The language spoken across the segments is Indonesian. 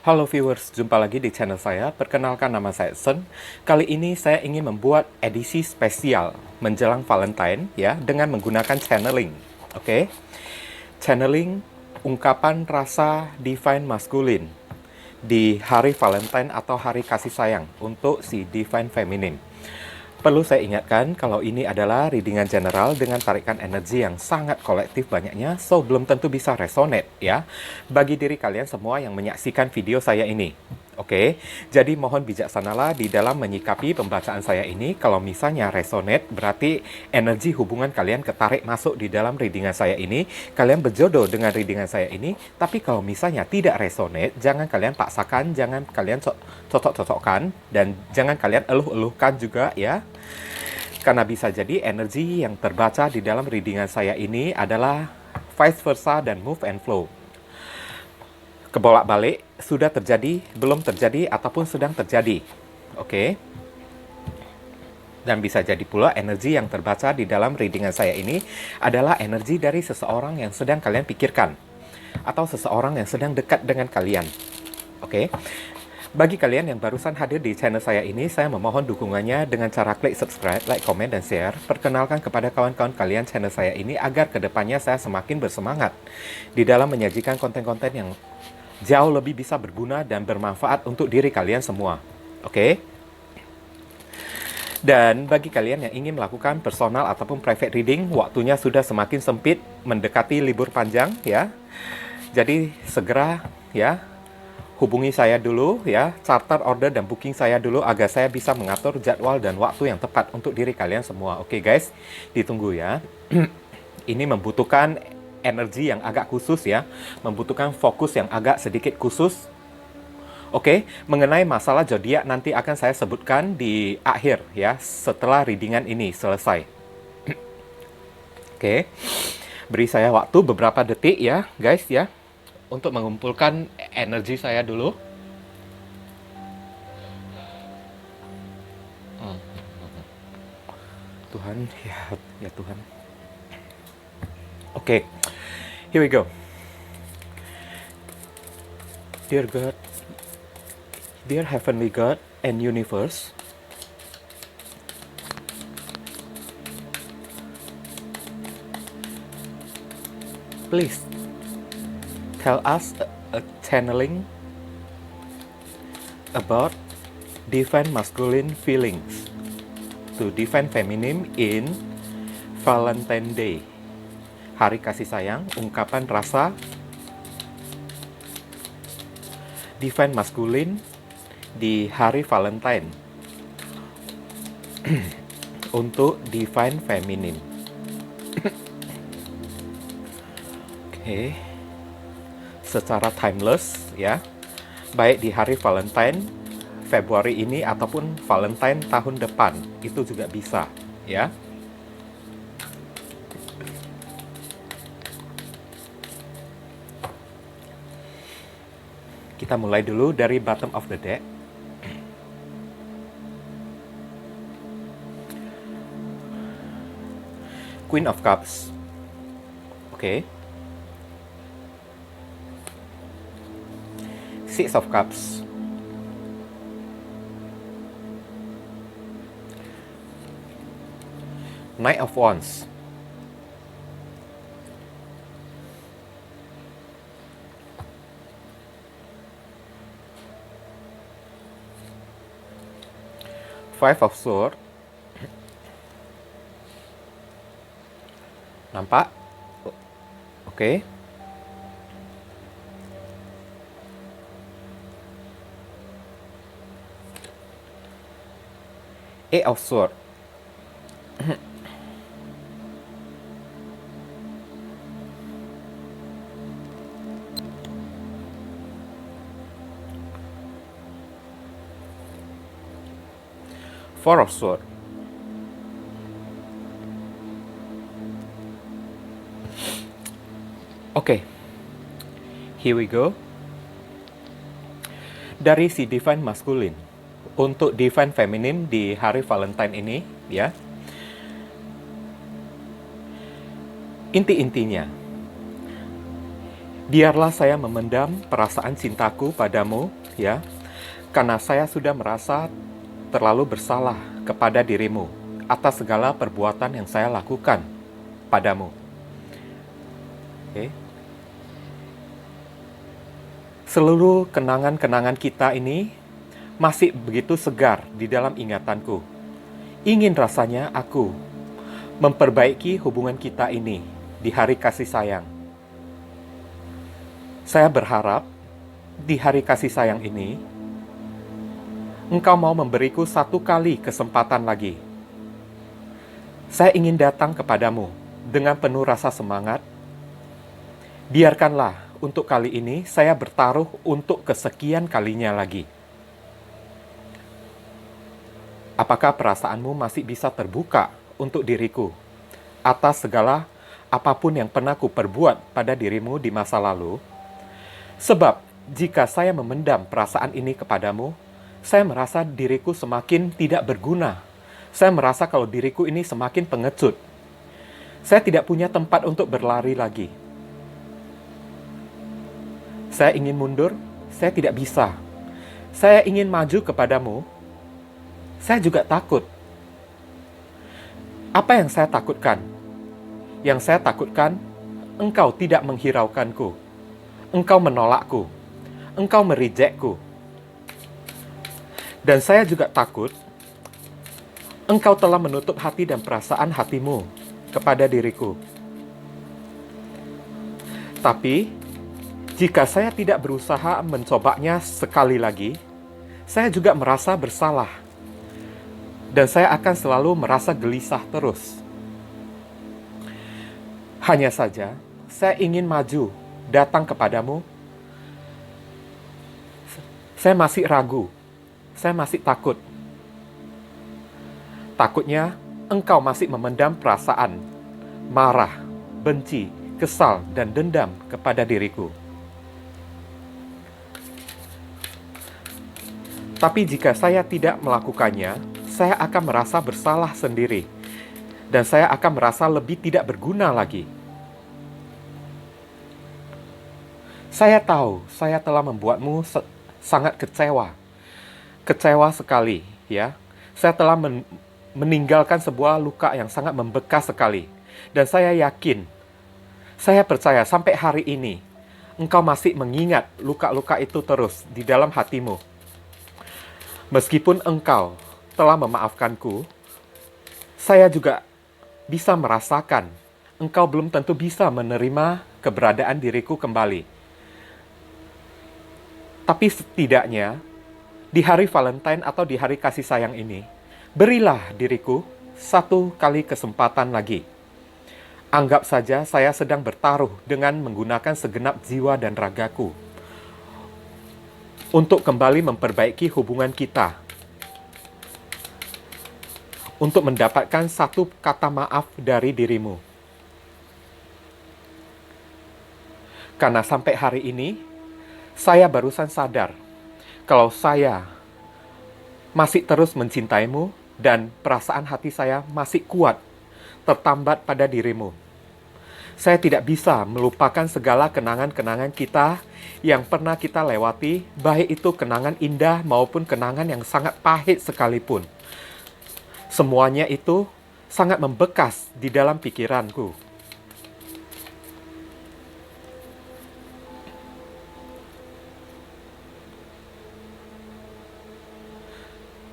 Halo viewers, jumpa lagi di channel saya. Perkenalkan, nama saya Sen. Kali ini saya ingin membuat edisi spesial menjelang Valentine ya dengan menggunakan channeling. Oke. Channeling ungkapan rasa divine masculine di hari Valentine atau hari kasih sayang untuk si divine feminine. Perlu saya ingatkan kalau ini adalah readingan general dengan tarikan energi yang sangat kolektif banyaknya, so belum tentu bisa resonate ya bagi diri kalian semua yang menyaksikan video saya ini. Oke, jadi mohon bijaksanalah di dalam menyikapi pembacaan saya ini. Kalau misalnya resonate, berarti energi hubungan kalian ketarik masuk di dalam readingan saya ini. Kalian berjodoh dengan readingan saya ini. Tapi kalau misalnya tidak resonate, jangan kalian paksakan, jangan kalian cocok-cocokkan, dan jangan kalian eluh-eluhkan juga ya. Karena bisa jadi energi yang terbaca di dalam readingan saya ini adalah vice versa dan move and flow. Kebolak-balik, sudah terjadi, belum terjadi, ataupun sedang terjadi. Oke. Dan bisa jadi pula energi yang terbaca di dalam readingan saya ini adalah energi dari seseorang yang sedang kalian pikirkan. Atau seseorang yang sedang dekat dengan kalian. Oke. Bagi kalian yang barusan hadir di channel saya ini, saya memohon dukungannya dengan cara klik subscribe, like, komen, dan share. Perkenalkan kepada kawan-kawan kalian channel saya ini agar kedepannya saya semakin bersemangat di dalam menyajikan konten-konten yang jauh lebih bisa berguna dan bermanfaat untuk diri kalian semua. Oke? Dan bagi kalian yang ingin melakukan personal ataupun private reading, waktunya sudah semakin sempit, mendekati libur panjang ya. Jadi segera ya hubungi saya dulu ya, charter order dan booking saya dulu agar saya bisa mengatur jadwal dan waktu yang tepat untuk diri kalian semua. Oke guys, ditunggu ya. Ini membutuhkan energi yang agak khusus ya, membutuhkan fokus yang agak sedikit khusus. Oke, mengenai masalah zodiak nanti akan saya sebutkan di akhir ya, setelah readingan ini selesai. Oke, beri saya waktu beberapa detik ya guys ya, untuk mengumpulkan energi saya dulu. Tuhan, ya Tuhan. Oke, here we go. Dear God, dear Heavenly God and Universe, please tell us a channeling about divine masculine feelings to divine feminine in Valentine Day, hari kasih sayang, ungkapan rasa divine masculine di hari Valentine untuk divine feminine. Oke. Secara timeless ya, baik di hari Valentine Februari ini ataupun Valentine tahun depan, itu juga bisa ya. Kita mulai dulu dari bottom of the deck. Queen of Cups. Oke. Six of Cups. Knight of Wands. Five of Swords. Nampak? Oke. Eight of Swords. Four of Swords. Oke. Here we go. Dari si divine masculine untuk divine feminine di hari Valentine ini ya. Inti-intinya Biarlah saya memendam perasaan cintaku padamu, ya, karena saya sudah merasa terlalu bersalah kepada dirimu atas segala perbuatan yang saya lakukan padamu. Oke. Seluruh kenangan-kenangan kita ini masih begitu segar di dalam ingatanku. Ingin rasanya aku memperbaiki hubungan kita ini di hari kasih sayang. Saya berharap di hari kasih sayang ini, Engkau mau memberiku satu kali kesempatan lagi. Saya ingin datang kepadamu dengan penuh rasa semangat. Biarkanlah untuk kali ini saya bertaruh untuk kesekian kalinya lagi. Apakah perasaanmu masih bisa terbuka untuk diriku atas segala apapun yang pernah kuperbuat pada dirimu di masa lalu? Sebab jika saya memendam perasaan ini kepadamu, saya merasa diriku semakin tidak berguna. Saya merasa kalau diriku ini semakin pengecut. Saya tidak punya tempat untuk berlari lagi. Saya ingin mundur, saya tidak bisa. Saya ingin maju kepadamu, saya juga takut. Apa yang saya takutkan? Yang saya takutkan, engkau tidak menghiraukanku. Engkau menolakku. Engkau merejekku. Dan saya juga takut, engkau telah menutup hati dan perasaan hatimu kepada diriku. Tapi, jika saya tidak berusaha mencobanya sekali lagi, saya juga merasa bersalah. Dan saya akan selalu merasa gelisah terus. Hanya saja, saya ingin maju, datang kepadamu. Saya masih ragu, saya masih takut. Takutnya engkau masih memendam perasaan, marah, benci, kesal, dan dendam kepada diriku. Tapi jika saya tidak melakukannya, saya akan merasa bersalah sendiri, dan saya akan merasa lebih tidak berguna lagi. Saya tahu saya telah membuatmu sangat kecewa. Kecewa sekali, ya. Saya telah meninggalkan sebuah luka yang sangat membekas sekali. Dan saya yakin, saya percaya sampai hari ini, engkau masih mengingat luka-luka itu terus di dalam hatimu. Meskipun engkau telah memaafkanku, saya juga bisa merasakan engkau belum tentu bisa menerima keberadaan diriku kembali. Tapi setidaknya, di hari Valentine atau di hari kasih sayang ini, berilah diriku satu kali kesempatan lagi. Anggap saja saya sedang bertaruh dengan menggunakan segenap jiwa dan ragaku untuk kembali memperbaiki hubungan kita. Untuk mendapatkan satu kata maaf dari dirimu. Karena sampai hari ini, saya barusan sadar kalau saya masih terus mencintaimu dan perasaan hati saya masih kuat tertambat pada dirimu. Saya tidak bisa melupakan segala kenangan-kenangan kita yang pernah kita lewati, baik itu kenangan indah maupun kenangan yang sangat pahit sekalipun. Semuanya itu sangat membekas di dalam pikiranku.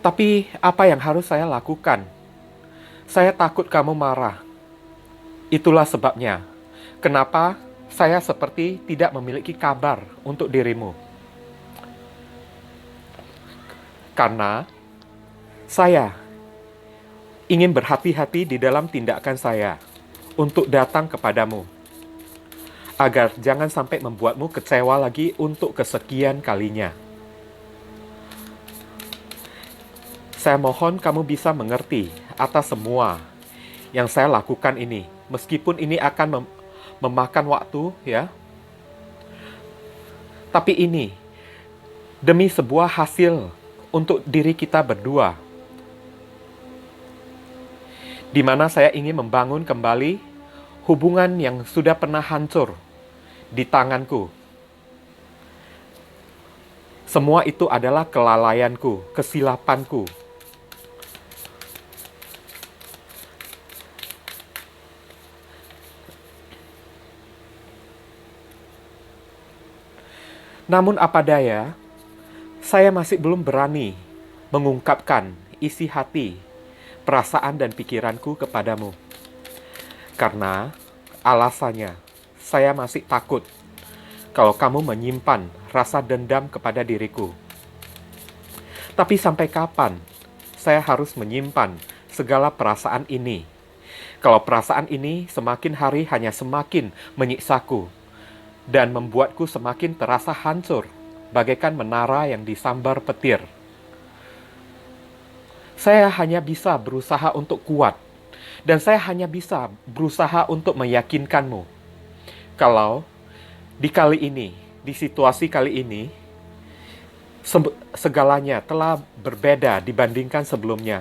Tapi apa yang harus saya lakukan? Saya takut kamu marah. Itulah sebabnya, kenapa saya seperti tidak memiliki kabar untuk dirimu. Karena saya ingin berhati-hati di dalam tindakan saya untuk datang kepadamu, agar jangan sampai membuatmu kecewa lagi untuk kesekian kalinya. Saya mohon kamu bisa mengerti atas semua yang saya lakukan ini, meskipun ini akan memakan waktu, ya. Tapi ini demi sebuah hasil untuk diri kita berdua, di mana saya ingin membangun kembali hubungan yang sudah pernah hancur di tanganku. Semua itu adalah kelalaianku, kesilapanku. Namun apa daya, saya masih belum berani mengungkapkan isi hati, perasaan dan pikiranku kepadamu. Karena alasannya, saya masih takut kalau kamu menyimpan rasa dendam kepada diriku. Tapi sampai kapan saya harus menyimpan segala perasaan ini? Kalau perasaan ini semakin hari hanya semakin menyiksaku dan membuatku semakin terasa hancur, bagaikan menara yang disambar petir. Saya hanya bisa berusaha untuk kuat, dan saya hanya bisa berusaha untuk meyakinkanmu kalau di situasi kali ini, segalanya telah berbeda dibandingkan sebelumnya.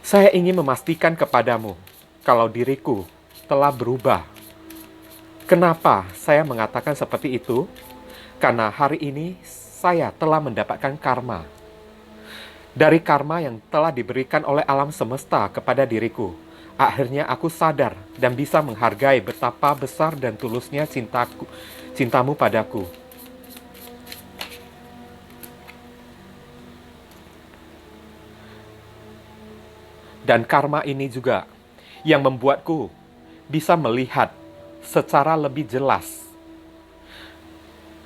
Saya ingin memastikan kepadamu kalau diriku telah berubah. Kenapa saya mengatakan seperti itu? Karena hari ini saya telah mendapatkan karma. Dari karma yang telah diberikan oleh alam semesta kepada diriku. Akhirnya aku sadar dan bisa menghargai betapa besar dan tulusnya cintamu padaku. Dan karma ini juga yang membuatku bisa melihat secara lebih jelas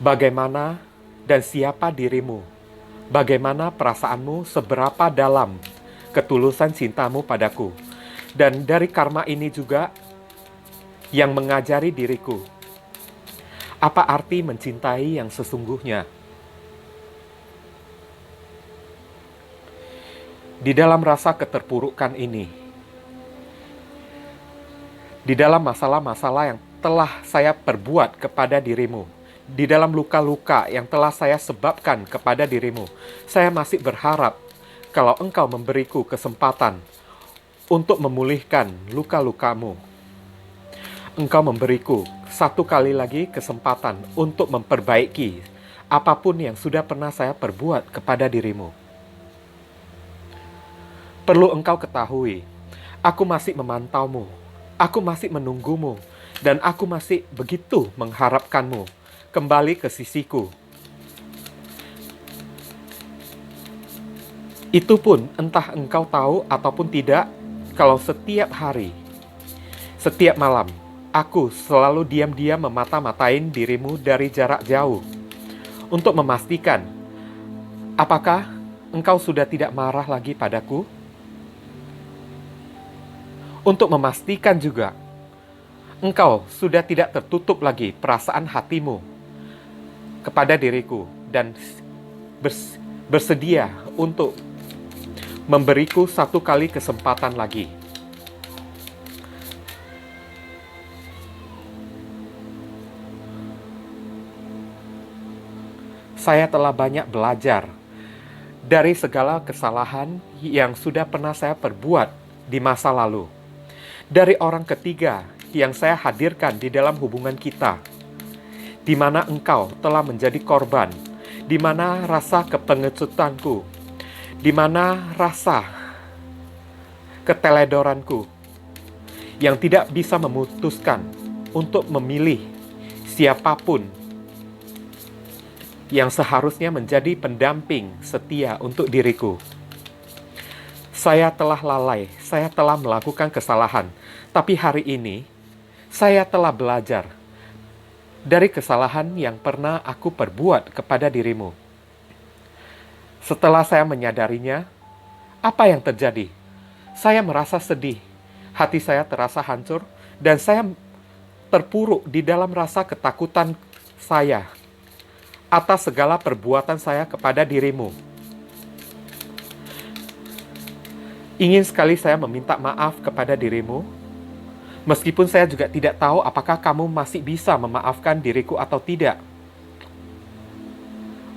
bagaimana dan siapa dirimu, bagaimana perasaanmu, seberapa dalam ketulusan cintamu padaku. Dan dari karma ini juga yang mengajari diriku apa arti mencintai yang sesungguhnya. Di dalam rasa keterpurukan ini, di dalam masalah-masalah yang telah saya perbuat kepada dirimu, di dalam luka-luka yang telah saya sebabkan kepada dirimu, saya masih berharap kalau engkau memberiku kesempatan untuk memulihkan luka-lukamu. Engkau memberiku satu kali lagi kesempatan untuk memperbaiki apapun yang sudah pernah saya perbuat kepada dirimu. Perlu engkau ketahui, aku masih memantaumu, aku masih menunggumu, dan aku masih begitu mengharapkanmu kembali ke sisiku. Itu pun entah engkau tahu ataupun tidak, kalau setiap hari, setiap malam, aku selalu diam-diam memata-matain dirimu dari jarak jauh untuk memastikan apakah engkau sudah tidak marah lagi padaku. Untuk memastikan juga engkau sudah tidak tertutup lagi perasaan hatimu kepada diriku dan bersedia untuk memberiku satu kali kesempatan lagi. Saya telah banyak belajar dari segala kesalahan yang sudah pernah saya perbuat di masa lalu. Dari orang ketiga yang saya hadirkan di dalam hubungan kita, di mana engkau telah menjadi korban, di mana rasa kepengecutanku, di mana rasa keteledoranku yang tidak bisa memutuskan untuk memilih siapapun yang seharusnya menjadi pendamping setia untuk diriku. Saya telah lalai, saya telah melakukan kesalahan, tapi hari ini saya telah belajar dari kesalahan yang pernah aku perbuat kepada dirimu. Setelah saya menyadarinya, apa yang terjadi? Saya merasa sedih, hati saya terasa hancur, dan saya terpuruk di dalam rasa ketakutan saya atas segala perbuatan saya kepada dirimu. Ingin sekali saya meminta maaf kepada dirimu, meskipun saya juga tidak tahu apakah kamu masih bisa memaafkan diriku atau tidak.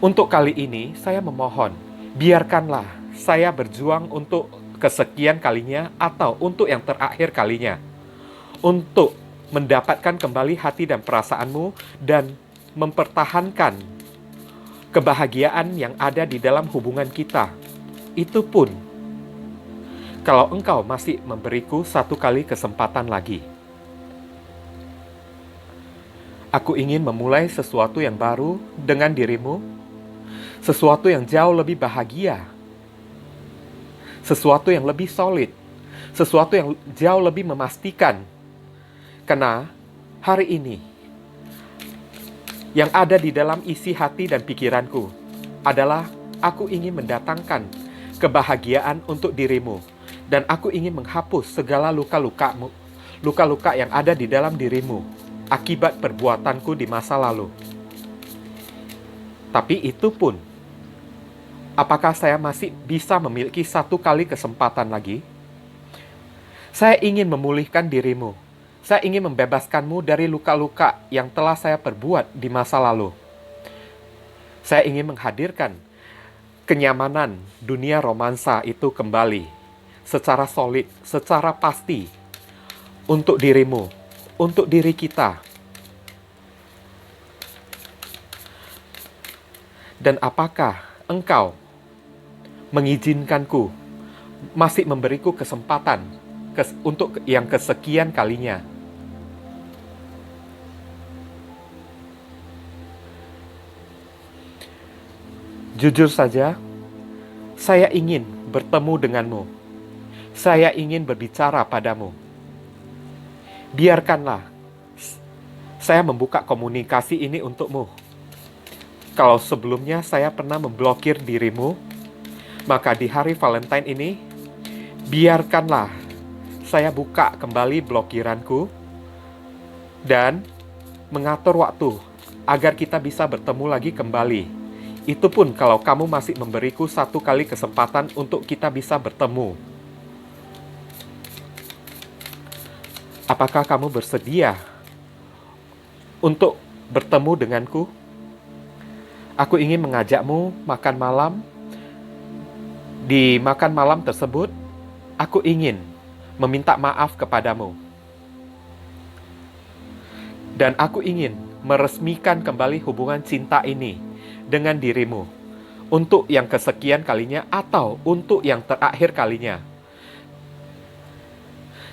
Untuk kali ini, saya memohon, biarkanlah saya berjuang untuk kesekian kalinya atau untuk yang terakhir kalinya. Untuk mendapatkan kembali hati dan perasaanmu, dan mempertahankan kebahagiaan yang ada di dalam hubungan kita. Itu pun kalau engkau masih memberiku satu kali kesempatan lagi. Aku ingin memulai sesuatu yang baru dengan dirimu, sesuatu yang jauh lebih bahagia, sesuatu yang lebih solid, sesuatu yang jauh lebih memastikan. Karena hari ini, yang ada di dalam isi hati dan pikiranku adalah aku ingin mendatangkan kebahagiaan untuk dirimu. Dan aku ingin menghapus segala luka-lukamu, luka-luka yang ada di dalam dirimu akibat perbuatanku di masa lalu. Tapi itu pun, apakah saya masih bisa memiliki satu kali kesempatan lagi? Saya ingin memulihkan dirimu. Saya ingin membebaskanmu dari luka-luka yang telah saya perbuat di masa lalu. Saya ingin menghadirkan kenyamanan dunia romansa itu kembali secara solid, secara pasti untuk dirimu, untuk diri kita. Dan apakah engkau mengizinkanku, masih memberiku kesempatan untuk yang kesekian kalinya? Jujur saja, saya ingin bertemu denganmu. Saya ingin berbicara padamu. Biarkanlah saya membuka komunikasi ini untukmu. Kalau sebelumnya saya pernah memblokir dirimu, maka di hari Valentine ini, biarkanlah saya buka kembali blokiranku dan mengatur waktu agar kita bisa bertemu lagi kembali. Itu pun kalau kamu masih memberiku satu kali kesempatan untuk kita bisa bertemu. Apakah kamu bersedia untuk bertemu denganku? Aku ingin mengajakmu makan malam. Di makan malam tersebut, aku ingin meminta maaf kepadamu. Dan aku ingin meresmikan kembali hubungan cinta ini dengan dirimu untuk yang kesekian kalinya atau untuk yang terakhir kalinya.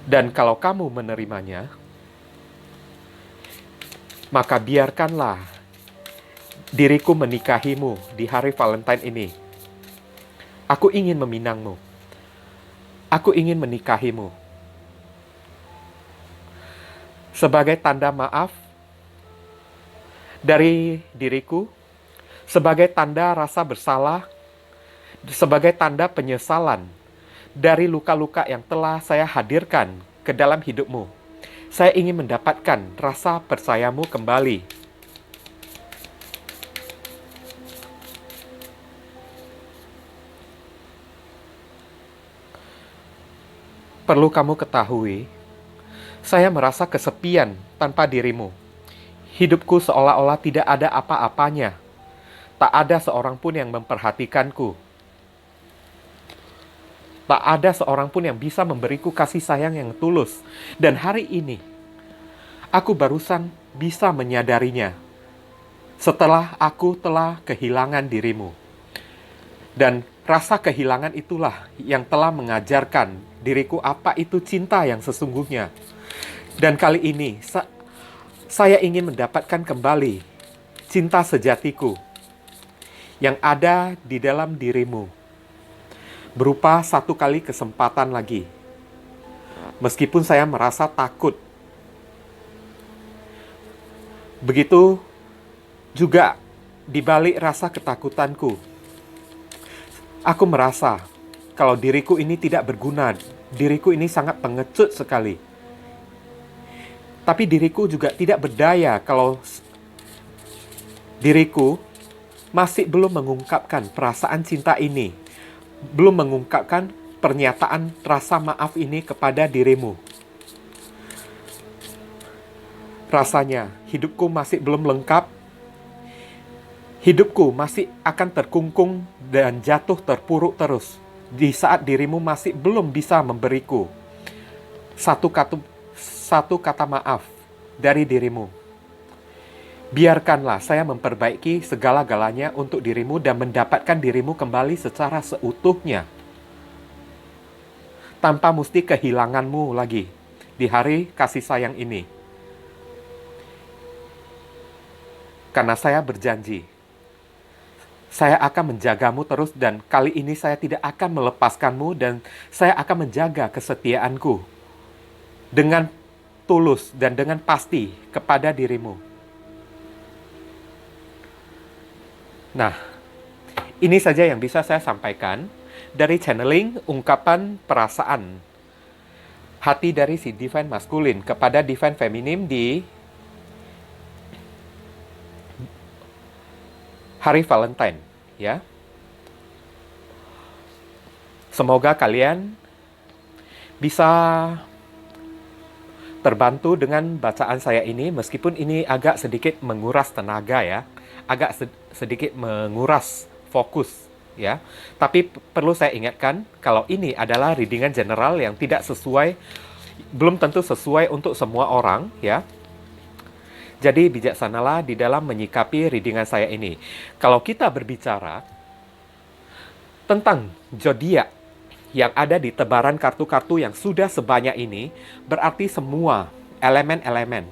Dan kalau kamu menerimanya, maka biarkanlah diriku menikahimu di hari Valentine ini. Aku ingin meminangmu. Aku ingin menikahimu. Sebagai tanda maaf dari diriku, sebagai tanda rasa bersalah, sebagai tanda penyesalan dari luka-luka yang telah saya hadirkan ke dalam hidupmu. Saya ingin mendapatkan rasa percayamu kembali. Perlu kamu ketahui, saya merasa kesepian tanpa dirimu. Hidupku seolah-olah tidak ada apa-apanya. Tak ada seorang pun yang memperhatikanku. Tak ada seorang pun yang bisa memberiku kasih sayang yang tulus. Dan hari ini, aku barusan bisa menyadarinya. Setelah aku telah kehilangan dirimu. Dan rasa kehilangan itulah yang telah mengajarkan diriku apa itu cinta yang sesungguhnya. Dan kali ini, saya ingin mendapatkan kembali cinta sejatiku yang ada di dalam dirimu, berupa satu kali kesempatan lagi. Meskipun saya merasa takut, begitu juga di balik rasa ketakutanku, aku merasa kalau diriku ini tidak berguna, diriku ini sangat pengecut sekali. Tapi diriku juga tidak berdaya kalau diriku masih belum mengungkapkan perasaan cinta ini, belum mengungkapkan pernyataan rasa maaf ini kepada dirimu. Rasanya hidupku masih belum lengkap, hidupku masih akan terkungkung dan jatuh terpuruk terus di saat dirimu masih belum bisa memberiku satu kata maaf dari dirimu. Biarkanlah saya memperbaiki segala-galanya untuk dirimu dan mendapatkan dirimu kembali secara seutuhnya. Tanpa mesti kehilanganmu lagi di hari kasih sayang ini. Karena saya berjanji, saya akan menjagamu terus dan kali ini saya tidak akan melepaskanmu dan saya akan menjaga kesetiaanku dengan tulus dan dengan pasti kepada dirimu. Nah, ini saja yang bisa saya sampaikan dari channeling ungkapan perasaan hati dari si Divine Maskulin kepada Divine Feminim di hari Valentine, ya. Semoga kalian bisa terbantu dengan bacaan saya ini, meskipun ini agak sedikit menguras tenaga ya, agak sedikit menguras fokus ya. Tapi perlu saya ingatkan kalau ini adalah readingan general yang tidak sesuai, belum tentu sesuai untuk semua orang ya. Jadi bijaksanalah di dalam menyikapi readingan saya ini. Kalau kita berbicara tentang zodiak yang ada di tebaran kartu-kartu yang sudah sebanyak ini, berarti semua elemen-elemen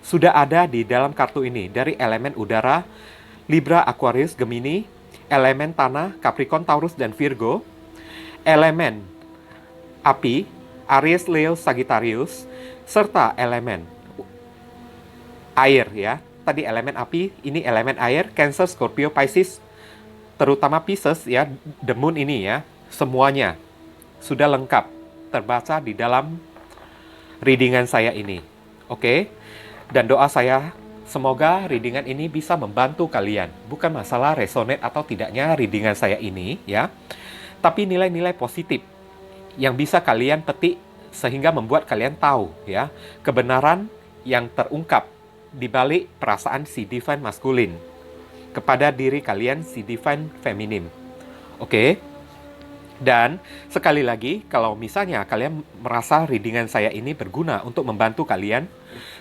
sudah ada di dalam kartu ini. Dari elemen udara, Libra, Aquarius, Gemini, elemen tanah, Capricorn, Taurus, dan Virgo, elemen api, Aries, Leo, Sagittarius, serta elemen air ya. Tadi elemen api, ini elemen air, Cancer, Scorpio, Pisces, terutama Pisces ya, the moon ini ya, semuanya sudah lengkap terbaca di dalam readingan saya ini. Oke? Dan doa saya, semoga readingan ini bisa membantu kalian. Bukan masalah resonate atau tidaknya readingan saya ini, ya. Tapi nilai-nilai positif yang bisa kalian petik sehingga membuat kalian tahu, ya, kebenaran yang terungkap di balik perasaan si Divine Maskulin kepada diri kalian si Divine Feminim. Oke? Dan sekali lagi, kalau misalnya kalian merasa readingan saya ini berguna untuk membantu kalian,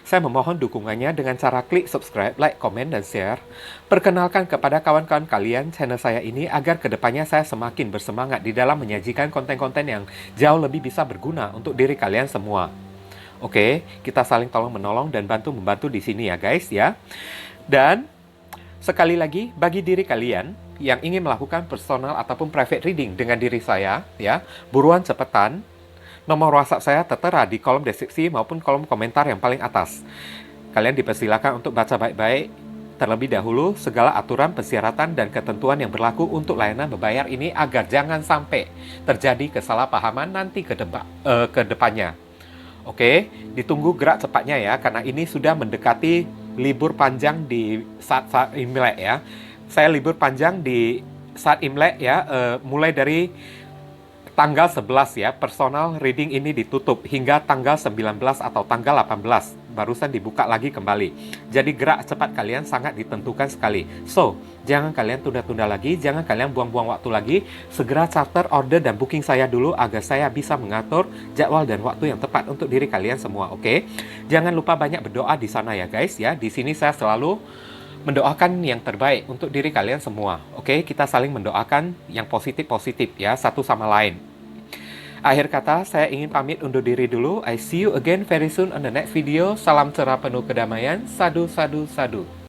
saya memohon dukungannya dengan cara klik subscribe, like, komen, dan share. Perkenalkan kepada kawan-kawan kalian channel saya ini agar kedepannya saya semakin bersemangat di dalam menyajikan konten-konten yang jauh lebih bisa berguna untuk diri kalian semua. Oke, kita saling tolong-menolong dan bantu-membantu di sini ya guys ya. Dan sekali lagi, bagi diri kalian yang ingin melakukan personal ataupun private reading dengan diri saya, ya, buruan cepetan. Nomor WhatsApp saya tertera di kolom deskripsi maupun kolom komentar yang paling atas. Kalian dipersilakan untuk baca baik-baik terlebih dahulu segala aturan, persyaratan, dan ketentuan yang berlaku untuk layanan berbayar ini agar jangan sampai terjadi kesalahpahaman nanti ke depannya. Oke, ditunggu gerak cepatnya ya, karena ini sudah mendekati libur panjang di saat Imlek ya. Saya libur panjang di saat Imlek ya, mulai dari tanggal 11 ya, personal reading ini ditutup hingga tanggal 19 atau tanggal 18, barusan dibuka lagi kembali. Jadi gerak cepat kalian sangat ditentukan sekali. So, jangan kalian tunda-tunda lagi, jangan kalian buang-buang waktu lagi, segera charter, order, dan booking saya dulu agar saya bisa mengatur jadwal dan waktu yang tepat untuk diri kalian semua, oke? Jangan lupa banyak berdoa di sana ya guys ya, di sini saya selalu mendoakan yang terbaik untuk diri kalian semua. Oke, kita saling mendoakan yang positif-positif ya, satu sama lain. Akhir kata, saya ingin pamit undur diri dulu. I see you again very soon on the next video. Salam cerah penuh kedamaian. Sadu, sadu, sadu.